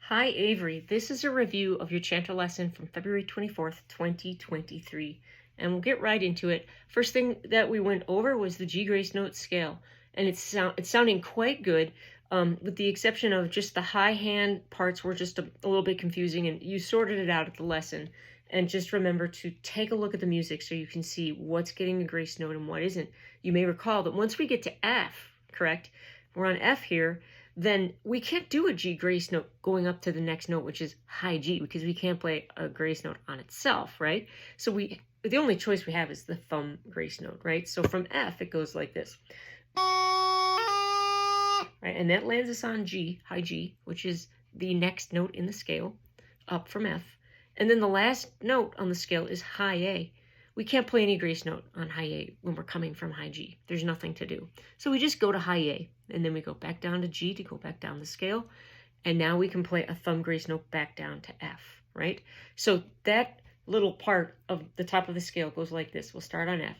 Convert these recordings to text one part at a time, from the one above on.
Hi, Avery. This is a review of your chanter lesson from February 24th, 2023. And we'll get right into it. First thing that we went over was the G grace note scale. And it's sounding quite good, with the exception of just the high hand parts were just a little bit confusing, and you sorted it out at the lesson. And just remember to take a look at the music so you can see what's getting a grace note and what isn't. You may recall that once we get to F, correct? We're on F here. Then we can't do a G grace note going up to the next note, which is high G, because we can't play a grace note on itself, right? So the only choice we have is the thumb grace note, right? So from F, it goes like this, right? And that lands us on G, high G, which is the next note in the scale, up from F. And then the last note on the scale is high A. We can't play any grace note on high A when we're coming from high G. There's nothing to do. So we just go to high A, and then we go back down to G to go back down the scale. And now we can play a thumb grace note back down to F, right? So that little part of the top of the scale goes like this. We'll start on F.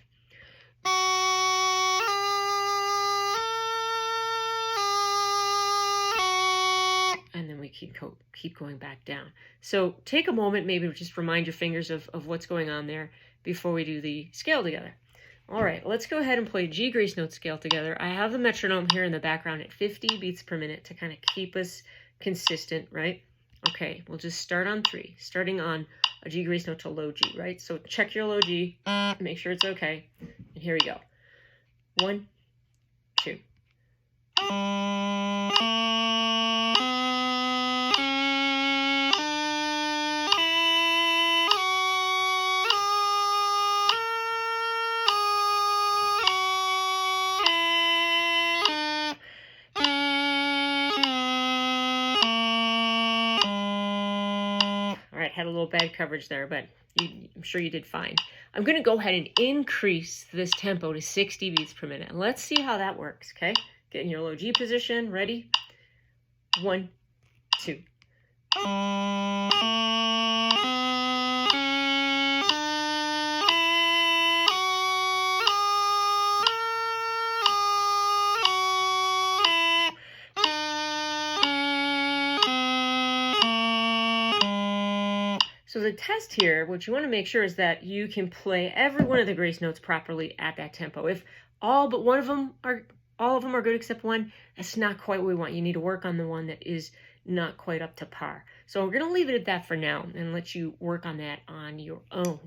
And then we keep going back down. So take a moment, maybe just remind your fingers of what's going on there before we do the scale together. All right, let's go ahead and play G grace note scale together. I have the metronome here in the background at 50 beats per minute to kind of keep us consistent, right? Okay, we'll just start on 3, starting on a G grace note to low G, right? So check your low G, make sure it's okay. And here we go. 1, 2. Had a little bad coverage there, but I'm sure you did fine. I'm going to go ahead and increase this tempo to 60 beats per minute. And let's see how that works, okay? Get in your low G position. Ready? 1, 2. So the test here, what you want to make sure is that you can play every one of the grace notes properly at that tempo. If all of them are good except one, that's not quite what we want. You need to work on the one that is not quite up to par. So we're going to leave it at that for now and let you work on that on your own.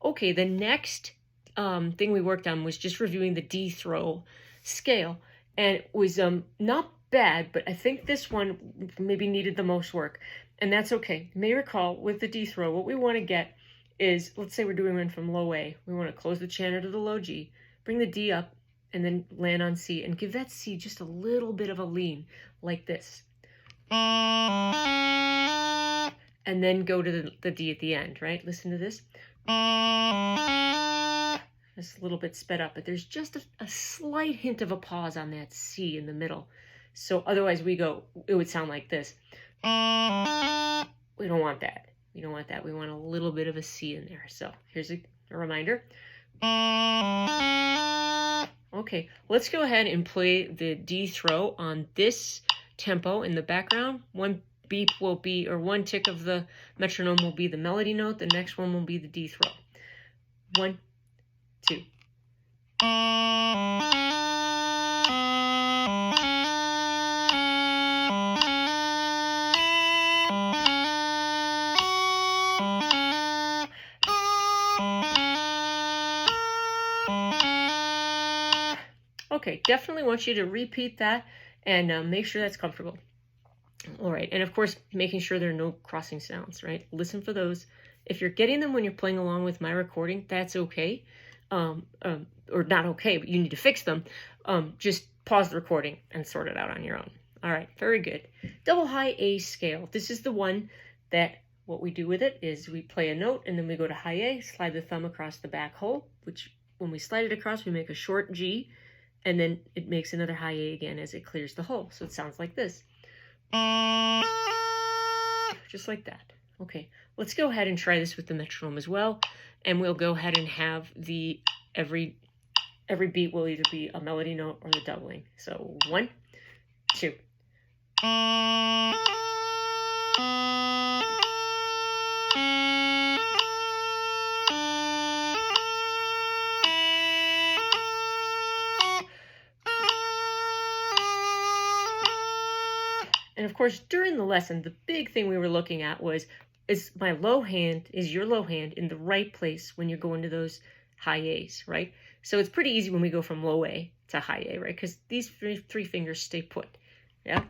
Okay, the next thing we worked on was just reviewing the D throw scale, and it was not bad, but I think this one maybe needed the most work. And that's okay. You may recall with the D throw, what we want to get is, let's say we're doing one from low A. We want to close the chanter to the low G, bring the D up, and then land on C, and give that C just a little bit of a lean, like this. And then go to the D at the end, right? Listen to this. It's a little bit sped up, but there's just a slight hint of a pause on that C in the middle. So otherwise it would sound like this. We don't want that. We don't want that. We want a little bit of a C in there. So here's a reminder. Okay, let's go ahead and play the D throw on this tempo in the background. One beep will be, or one tick of the metronome will be the melody note. The next one will be the D throw. 1, 2. Okay, definitely want you to repeat that and make sure that's comfortable. All right, and of course, making sure there are no crossing sounds, right? Listen for those. If you're getting them when you're playing along with my recording, that's okay. Or not okay, but you need to fix them. Just pause the recording and sort it out on your own. All right, very good. Double high A scale. This is the one that what we do with it is we play a note and then we go to high A, slide the thumb across the back hole, which when we slide it across, we make a short G, and then it makes another high A again as it clears the hole. So it sounds like this. Just like that. Okay, let's go ahead and try this with the metronome as well. And we'll go ahead and have every beat will either be a melody note or the doubling. So 1, 2. And of course, during the lesson, the big thing we were looking at was, is your low hand in the right place when you're going to those high A's, right? So it's pretty easy when we go from low A to high A, right? Because these three fingers stay put, yeah?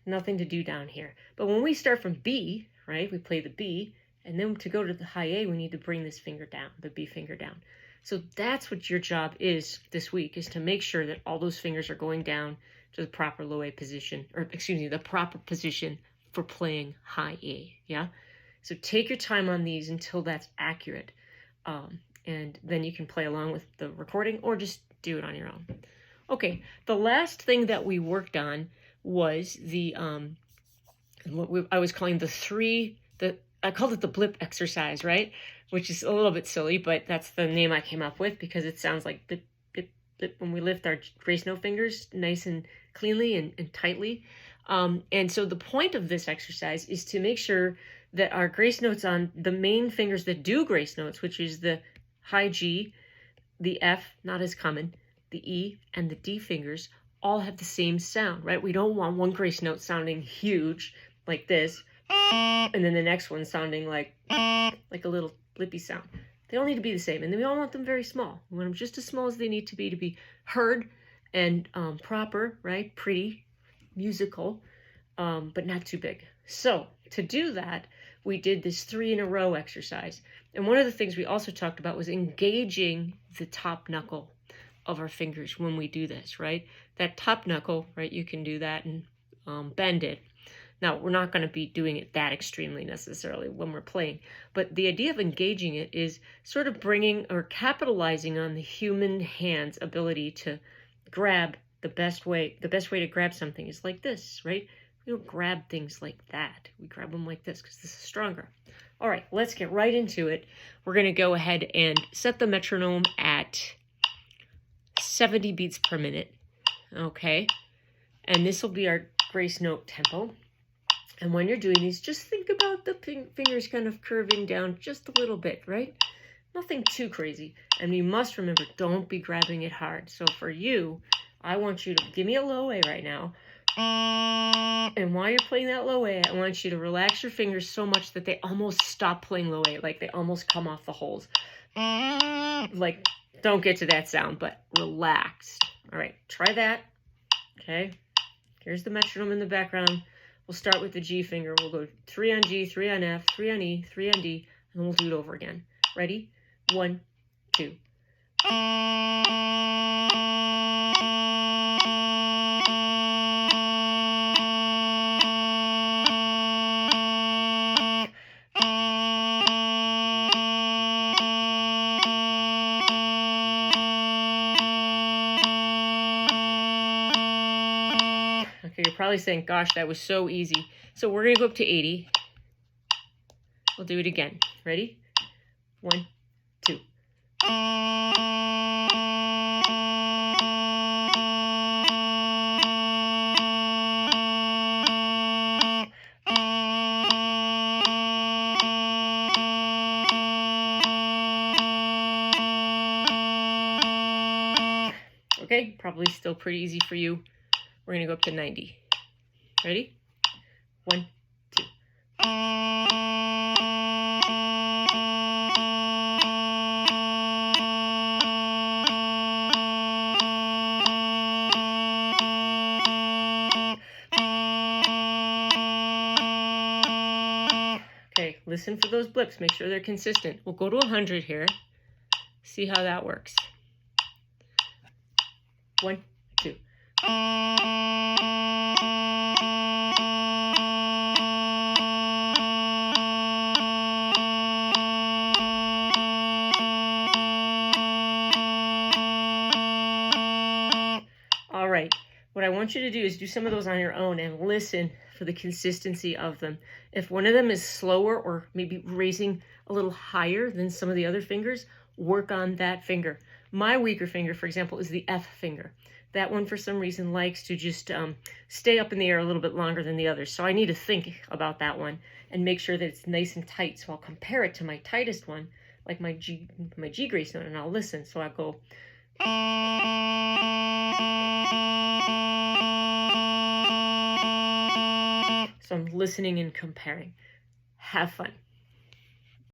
Nothing to do down here. But when we start from B, right, we play the B, and then to go to the high A, we need to bring this finger down, the B finger down. So that's what your job is this week, is to make sure that all those fingers are going down to the proper low A position, or excuse me, the proper position for playing high A, yeah? So take your time on these until that's accurate. And then you can play along with the recording or just do it on your own. Okay, the last thing that we worked on was the, I was calling I called it the blip exercise, right? Which is a little bit silly, but that's the name I came up with because it sounds like blip, blip, blip when we lift our grace note fingers nice and cleanly and tightly. And so the point of this exercise is to make sure that our grace notes on the main fingers that do grace notes, which is the high G, the F, not as common, the E, and the D fingers, all have the same sound, right? We don't want one grace note sounding huge like this, and then the next one sounding like a little blippy sound. They all need to be the same, and then we all want them very small. We want them just as small as they need to be heard and proper, right? Pretty, musical, but not too big. So to do that, we did this 3 in a row exercise. And one of the things we also talked about was engaging the top knuckle of our fingers when we do this, right? That top knuckle, right? You can do that and bend it. Now, we're not going to be doing it that extremely necessarily when we're playing, but the idea of engaging it is sort of bringing or capitalizing on the human hand's ability to grab the best way to grab something is like this, right? We don't grab things like that. We grab them like this because this is stronger. All right, let's get right into it. We're going to go ahead and set the metronome at 70 beats per minute, okay? And this will be our grace note tempo. And when you're doing these, just think about the fingers kind of curving down just a little bit, right? Nothing too crazy. And you must remember, don't be grabbing it hard. So for you, I want you to give me a low A right now. And while you're playing that low A, I want you to relax your fingers so much that they almost stop playing low A, like they almost come off the holes. Like, don't get to that sound, but relaxed. All right, try that. Okay, here's the metronome in the background. We'll start with the G finger. We'll go 3 on G, 3 on F, 3 on E, 3 on D, and we'll do it over again. Ready? 1, 2. Okay, you're probably saying, gosh, that was so easy. So we're going to go up to 80. We'll do it again. Ready? 1, 2. Okay, probably still pretty easy for you. We're going to go up to 90. Ready? 1, 2. Okay, listen for those blips. Make sure they're consistent. We'll go to 100 here. See how that works. 1, 2. All right, what I want you to do is do some of those on your own and listen for the consistency of them. If one of them is slower or maybe raising a little higher than some of the other fingers, work on that finger. My weaker finger, for example, is the F finger. That one, for some reason, likes to just stay up in the air a little bit longer than the others. So I need to think about that one and make sure that it's nice and tight. So I'll compare it to my tightest one, like my G grace note, and I'll listen. So I go. So I'm listening and comparing. Have fun.